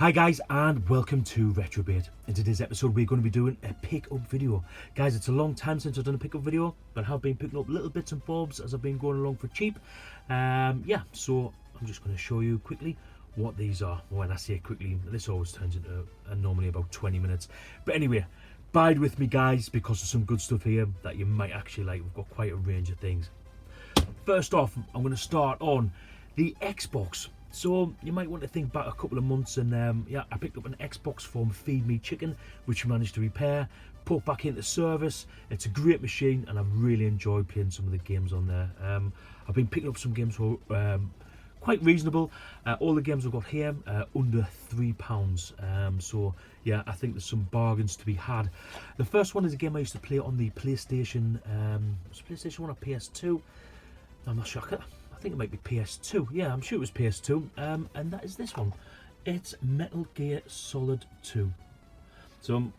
Hi guys, and welcome to RetroB8. In today's episode we're going to be doing a pick-up video. Guys, it's a long time since I've done a pick-up video, but I have been picking up little bits and bobs as I've been going along for cheap. Yeah, so I'm just going to show you quickly what these are. When I say quickly, this always turns into normally about 20 minutes. But anyway, bide with me guys, because there's some good stuff here that you might actually like. We've got quite a range of things. First off, I'm going to start on the Xbox. So you might want to think back a couple of months, and yeah, I picked up an Xbox from Feed Me Chicken, which we managed to repair, put back into service. It's a great machine, and I've really enjoyed playing some of the games on there. I've been picking up some games for quite reasonable. All the games I've got here under £3. So yeah, I think there's some bargains to be had. The first one is a game I used to play on the PlayStation. Was it PlayStation 1 or PS2? I'm not sure. I think it might be PS2. Yeah, I'm sure it was PS2. And that is this one. It's Metal Gear Solid 2. So,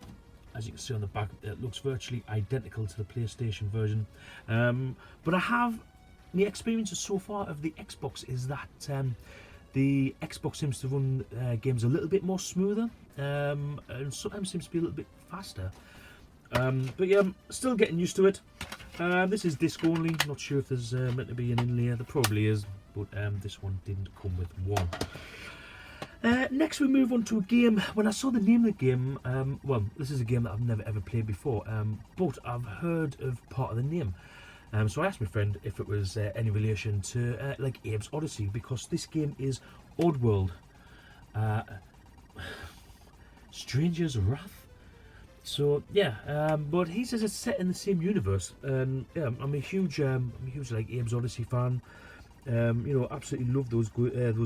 as you can see on the back, it looks virtually identical to the PlayStation version. But the experiences so far of the Xbox is that the Xbox seems to run games a little bit more smoother, and sometimes seems to be a little bit faster. But yeah, I'm still getting used to it. This is disc only. Not sure if there's meant to be an inlay. There probably is, but this one didn't come with one. Next we move on to a game. When I saw the name of the game, well, this is a game that I've never ever played before, but I've heard of part of the name. So I asked my friend if it was any relation to like Abe's Odyssey, because this game is Oddworld. Stranger's Wrath. So yeah, but he says it's set in the same universe, and yeah, I'm a huge like Abe's Odyssey fan. You know, absolutely love those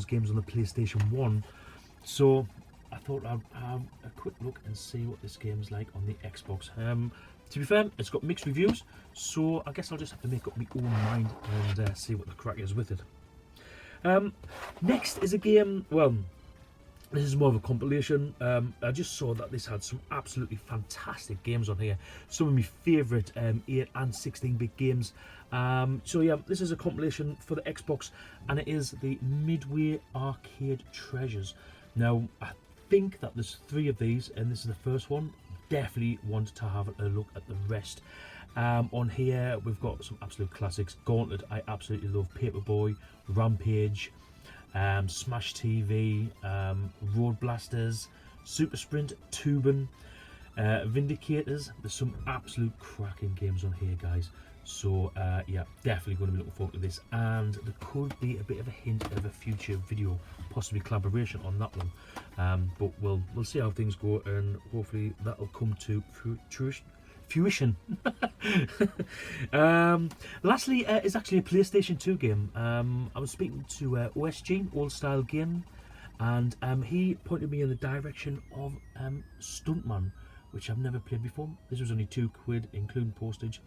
games on the PlayStation 1. So I thought I'd have a quick look and see what this game's like on the Xbox. To be fair, it's got mixed reviews, so I guess I'll just have to make up my own mind and see what the crack is with it. Next is a game. Well, this is more of a compilation. I just saw that this had some absolutely fantastic games on here. Some of my favourite 8 and 16-bit games. So yeah, this is a compilation for the Xbox, and it is the Midway Arcade Treasures. Now, I think that there's 3 of these, and this is the first one. Definitely want to have a look at the rest. On here, we've got some absolute classics. Gauntlet, I absolutely love. Paperboy, Rampage, Smash TV, Road Blasters, Super Sprint, Tubin, Vindicators. There's some absolute cracking games on here, guys. So yeah, definitely going to be looking forward to this, and there could be a bit of a hint of a future video, possibly collaboration on that one. But we'll see how things go, and hopefully that'll come to fruition. Lastly is actually a PlayStation 2 game. I was speaking to OSG, Old Style Game, and he pointed me in the direction of Stuntman, which I've never played before. This was only £2, including postage.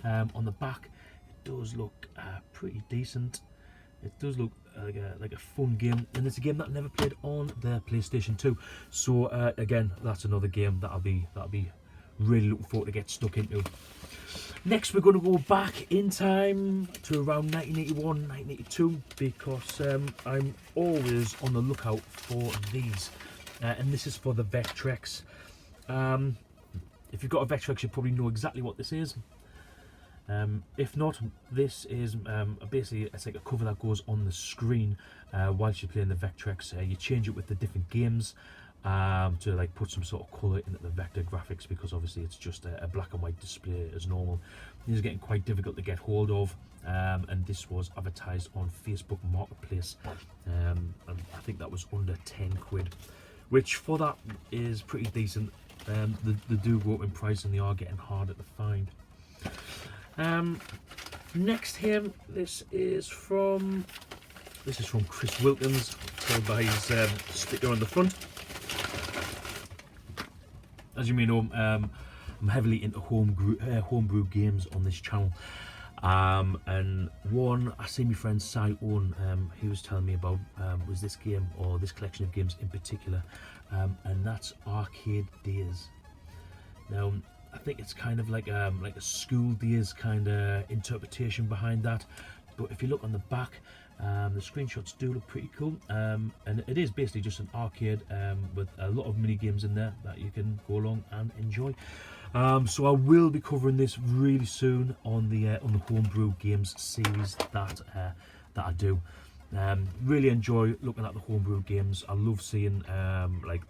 On the back, it does look pretty decent. It does look like a fun game, and it's a game that I never played on the PlayStation 2. So again, that's another game that'll be really looking forward to get stuck into. Next, we're going to go back in time to around 1981, 1982, because I'm always on the lookout for these, and this is for the Vectrex. If you've got a Vectrex, you probably know exactly what this is. If not, this is basically, it's like a cover that goes on the screen whilst you're playing the Vectrex. You change it with the different games to like put some sort of colour into the vector graphics, because obviously it's just a black and white display as normal. These are getting quite difficult to get hold of, and this was advertised on Facebook Marketplace, and I think that was under £10, which for that is pretty decent. They do go up in price, and they are getting harder to find. Next here, this is from Chris Wilkins, told by his sticker on the front. As you may know, I'm heavily into homebrew games on this channel, and one I see my friend Si Owen, he was telling me about was this game, or this collection of games in particular, and that's Arcade Days. Now, I think it's kind of like a school days kind of interpretation behind that. But if you look on the back, The screenshots do look pretty cool, and it is basically just an arcade with a lot of mini games in there that you can go along and enjoy. So I will be covering this really soon on the Homebrew games series that I do. Really enjoy looking at the Homebrew games. I love seeing like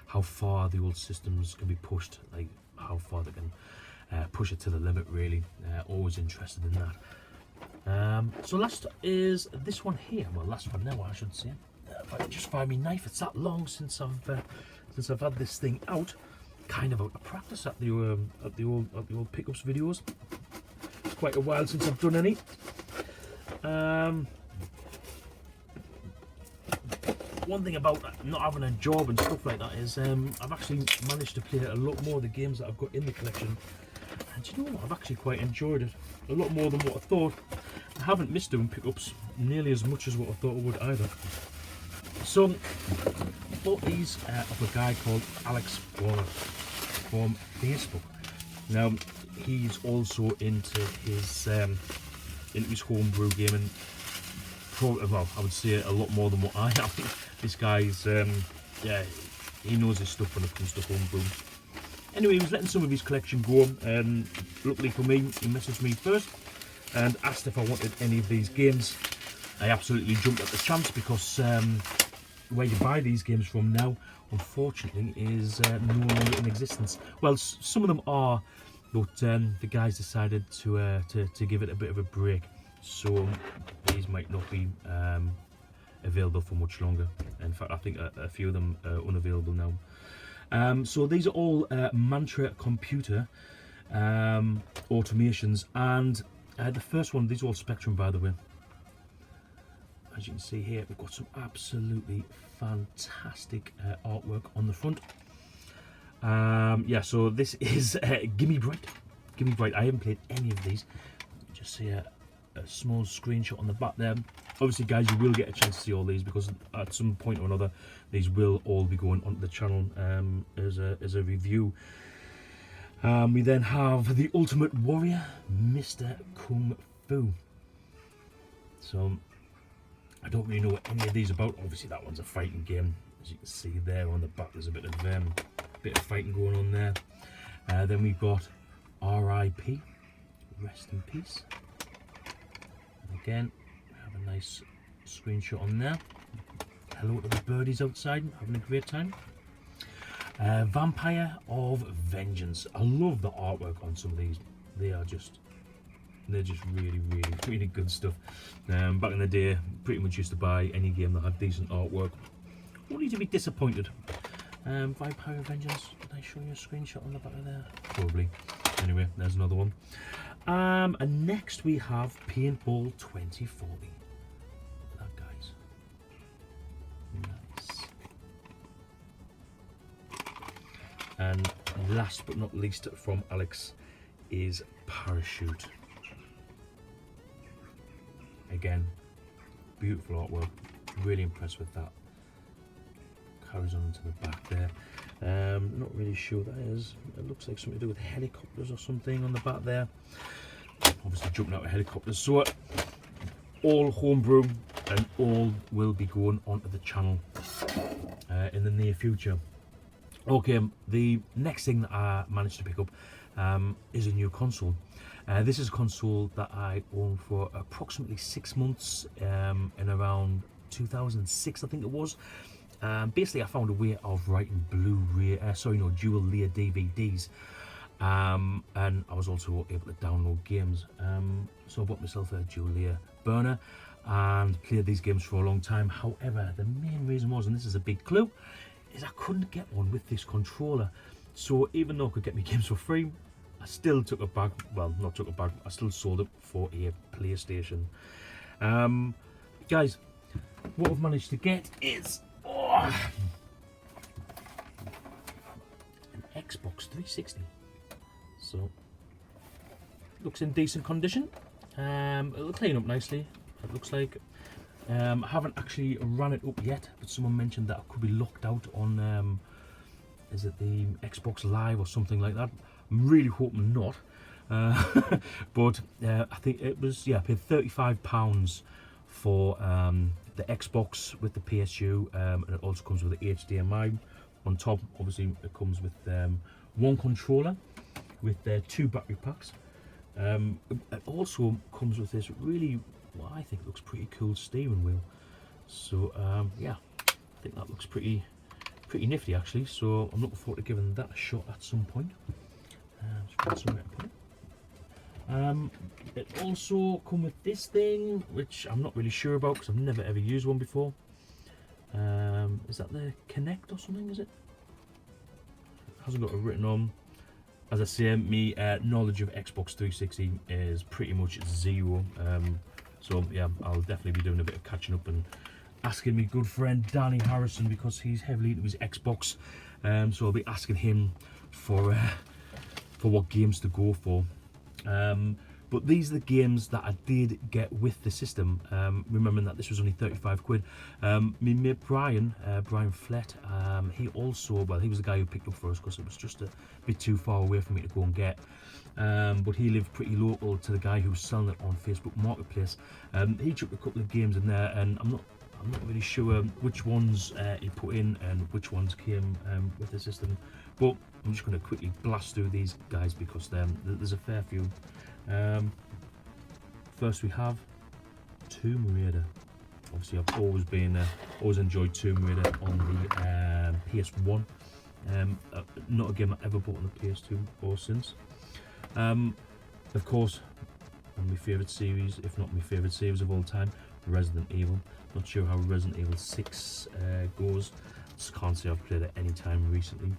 how far the old systems can be pushed, like how far they can push it to the limit. Really, always interested in that. So last is this one here. Well, last one now, I should say. If I can just find me knife. It's that long since I've had this thing out. Kind of out of practice at the old pickups videos. It's quite a while since I've done any. One thing about not having a job and stuff like that is I've actually managed to play a lot more of the games that I've got in the collection. And you know what? I've actually quite enjoyed it. A lot more than what I thought. I haven't missed doing pickups nearly as much as what I thought I would either. So, I bought these off a guy called Alex Warner from Facebook. Now, he's also into his homebrew gaming. Well, I would say a lot more than what I am. This guy's, yeah, he knows his stuff when it comes to homebrew. Anyway, he was letting some of his collection go, and luckily for me, he messaged me first and asked if I wanted any of these games. I absolutely jumped at the chance because where you buy these games from now, unfortunately, is no longer in existence. Well, some of them are, but the guys decided to give it a bit of a break, so these might not be available for much longer. In fact, I think a few of them are unavailable now. So these are all Mantra computer automations, and the first one, these are all Spectrum, by the way. As you can see here, we've got some absolutely fantastic artwork on the front. Yeah, so this is Gimme Bright. Gimme Bright. I haven't played any of these. Just see a small screenshot on the back there. Obviously, guys, you will get a chance to see all these because at some point or another, these will all be going onto the channel as a review. We then have the Ultimate Warrior, Mr. Kung Fu. So I don't really know what any of these are about. Obviously, that one's a fighting game. As you can see there on the back, there's a bit of fighting going on there. Then we've got R.I.P. Rest in peace. And again, we have a nice screenshot on there. Hello to the birdies outside, having a great time. Vampire of Vengeance. I love the artwork on some of these. They're just really good stuff. Back in the day, pretty much used to buy any game that had decent artwork, only to be disappointed. Vampire of Vengeance. Did I show you a screenshot on the back of there? Probably. Anyway, there's another one. And next we have Paintball 2040. Look at that, guys. Nice. And last but not least from Alex is Parachute. Again, beautiful artwork. Really impressed with that. Carries on to the back there. Not really sure what that is. It looks like something to do with helicopters or something on the back there. Obviously jumping out of helicopters. So all homebrew and all will be going onto the channel in the near future. Okay, the next thing that I managed to pick up is a new console. This is a console that I owned for approximately 6 months in around 2006, I think it was. Basically, I found a way of writing dual layer DVDs, and I was also able to download games. So I bought myself a dual layer burner and played these games for a long time. However, the main reason was, and this is a big clue, is I couldn't get one with this controller. So even though I could get my games for free, I still took it back. Well, not took it back. I still sold it for a PlayStation. Guys, what I've managed to get is an Xbox 360. So looks in decent condition. It'll clean up nicely, it looks like. I haven't actually ran it up yet, but someone mentioned that it could be locked out on is it the Xbox Live or something like that. I'm really hoping not. But I think it was, yeah, I paid £35 for the Xbox with the PSU, and it also comes with the HDMI on top. Obviously it comes with one controller with 2 battery packs. It also comes with this really, what I think looks pretty cool steering wheel. So yeah, I think that looks pretty nifty actually. So I'm looking forward to giving that a shot at some point. It also come with this thing, which I'm not really sure about because I've never ever used one before. Is that the Connect or something? Is it? Hasn't got it written on. As I say, my knowledge of Xbox 360 is pretty much 0. So yeah, I'll definitely be doing a bit of catching up and asking my good friend Danny Harrison, because he's heavily into his Xbox. So I'll be asking him for what games to go for. But these are the games that I did get with the system, remembering that this was only 35 quid. My mate Brian Flett, he also, well, he was the guy who picked up for us because it was just a bit too far away for me to go and get. But he lived pretty local to the guy who was selling it on Facebook Marketplace. He took a couple of games in there, and I'm not really sure which ones he put in and which ones came with the system. But I'm just going to quickly blast through these guys because there's a fair few. First we have Tomb Raider. Obviously I've always enjoyed Tomb Raider on the PS1. Not a game I ever bought on the PS2 or since. Of course, one of my favourite series, if not my favourite series of all time, Resident Evil. Not sure how Resident Evil 6 goes. Just can't say I've played it any time recently.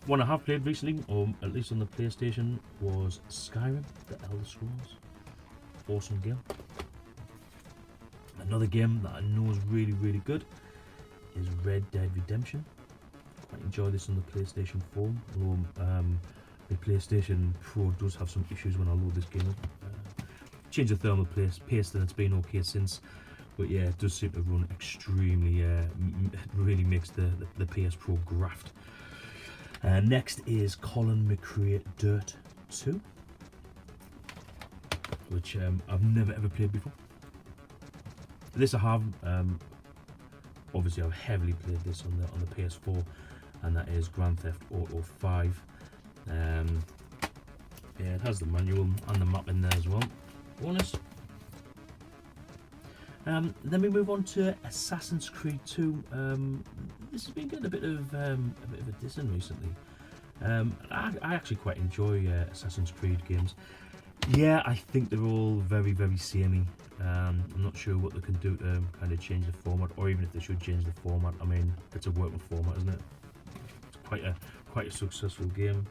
One I have played recently, or at least on the PlayStation, was Skyrim, the Elder Scrolls. Awesome game. Another game that I know is really good is Red Dead Redemption. Quite enjoy this on the PlayStation 4, although the PlayStation Pro does have some issues when I load this game up. Change the thermal paste and it's been okay since. But yeah, it does seem to run extremely, really makes the PS Pro graft. Next is Colin McRae Dirt 2, which I've never ever played before. This I have. Obviously, I've heavily played this on the PS4, and that is Grand Theft Auto 5. Yeah, it has the manual and the map in there as well. Bonus. Then we move on to Assassin's Creed 2. This has been getting a bit of a dissing recently. I actually quite enjoy Assassin's Creed games. Yeah, I think they're all very samey. I'm not sure what they can do to kind of change the format, or even if they should change the format. I mean, it's a working format, isn't it? It's quite a successful game.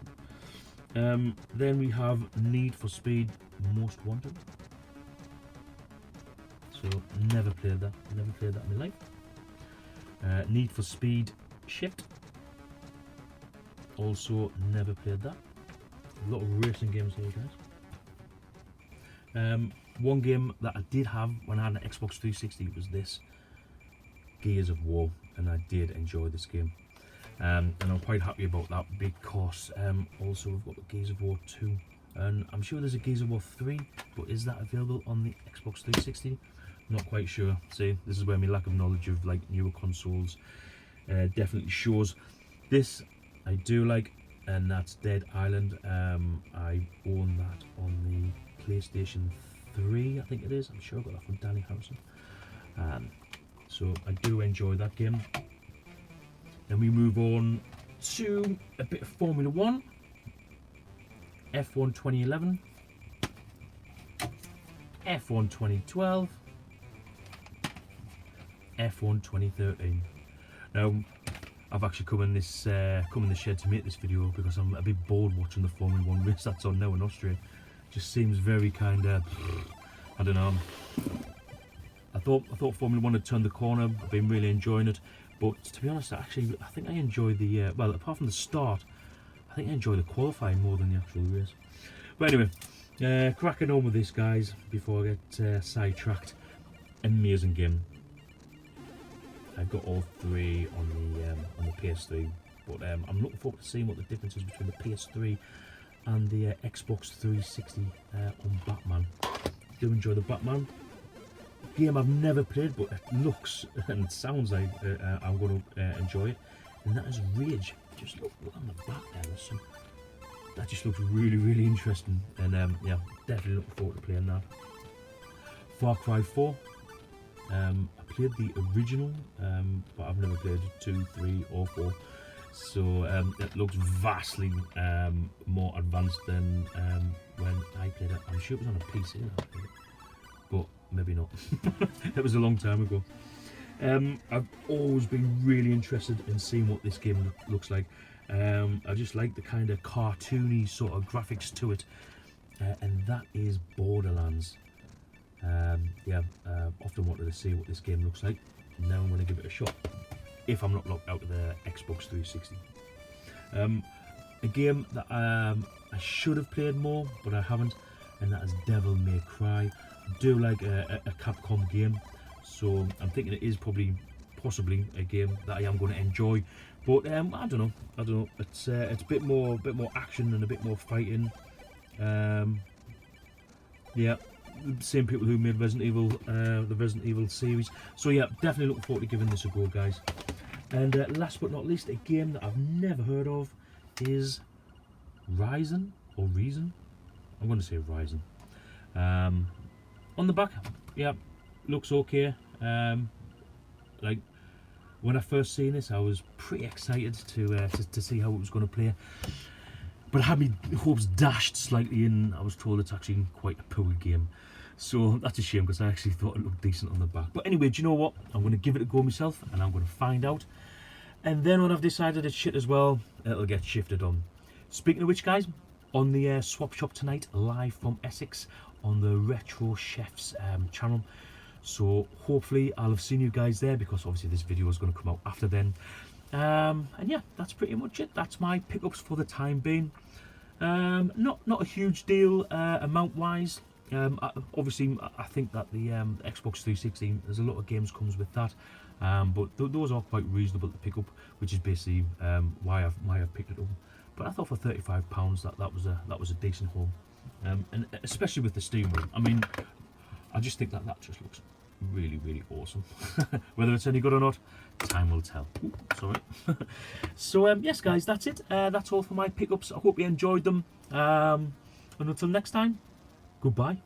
Then we have Need for Speed Most Wanted. So never played that in my life. Need for Speed Shift. Also never played that. A lot of racing games here, guys. One game that I did have when I had an Xbox 360 was this, Gears of War, and I did enjoy this game. And I'm quite happy about that because also we've got the Gears of War 2, and I'm sure there's a Gears of War 3, but is that available on the Xbox 360? Not quite sure. See, this is where my lack of knowledge of like newer consoles definitely shows. This I do like, and that's Dead Island. I own that on the PlayStation 3, I think it is. I'm sure I got that from Danny Harrison. So I do enjoy that game. Then we move on to a bit of Formula 1. F1 2011. F1 2012. F1 2013. Now, I've actually come in the shed to make this video because I'm a bit bored watching the Formula 1 race that's on now in Austria. Just seems very kind of, I don't know. I thought Formula 1 had turned the corner. I've been really enjoying it, but to be honest, I think I enjoy the well, apart from the start, I think I enjoy the qualifying more than the actual race. But anyway, cracking on with this, guys, before I get sidetracked. Amazing game. I've got all 3 on the PS3, but I'm looking forward to seeing what the difference is between the PS3 and the Xbox 360 on Batman. I do enjoy the Batman. game I've never played, but it looks and sounds like I'm going to enjoy it, and that is Rage. Just look on the back there, there's some, that just looks really, really interesting, and yeah, definitely looking forward to playing that. Far Cry 4, I played the original, but I've never played 2, 3 or 4, so it looks vastly more advanced than when I played it. I'm sure it was on a PC, but maybe not. It was a long time ago. I've always been really interested in seeing what this game looks like. I just like the kind of cartoony sort of graphics to it, and that is Borderlands. Yeah, often wanted to see what this game looks like. Now I'm going to give it a shot, if I'm not locked out of the Xbox 360. A game that I should have played more, but I haven't, and that is Devil May Cry. I do like a Capcom game, so I'm thinking it is possibly a game that I am going to enjoy. But I don't know. It's a bit more action and a bit more fighting. Yeah, the same people who made Resident Evil, the Resident Evil series. So yeah, definitely looking forward to giving this a go, guys. And last but not least, a game that I've never heard of is Reason. I'm going to say Reason. On the back, yeah, looks okay. Like when I first seen this, I was pretty excited to see how it was going to play, but I had my hopes dashed slightly, and I was told it's actually quite a poor game. So that's a shame, because I actually thought it looked decent on the back. But anyway, do you know what? I'm going to give it a go myself, and I'm going to find out. And then when I've decided it's shit as well, it'll get shifted on. Speaking of which, guys, on the swap shop tonight, live from Essex, on the Retro Chef's channel. So hopefully I'll have seen you guys there, because obviously this video is going to come out after then. And yeah, that's pretty much it. That's my pickups for the time being. Not a huge deal amount wise. Obviously I think that the Xbox 360, there's a lot of games comes with that, but those are quite reasonable to pick up, which is basically why I've picked it up. But I thought for £35 that was a decent haul, and especially with the Steam room. I mean, I just think that just looks really, really awesome. Whether it's any good or not, time will tell. Ooh, sorry. So yes, guys, that's it. That's all for my pickups. I hope you enjoyed them. And until next time, goodbye.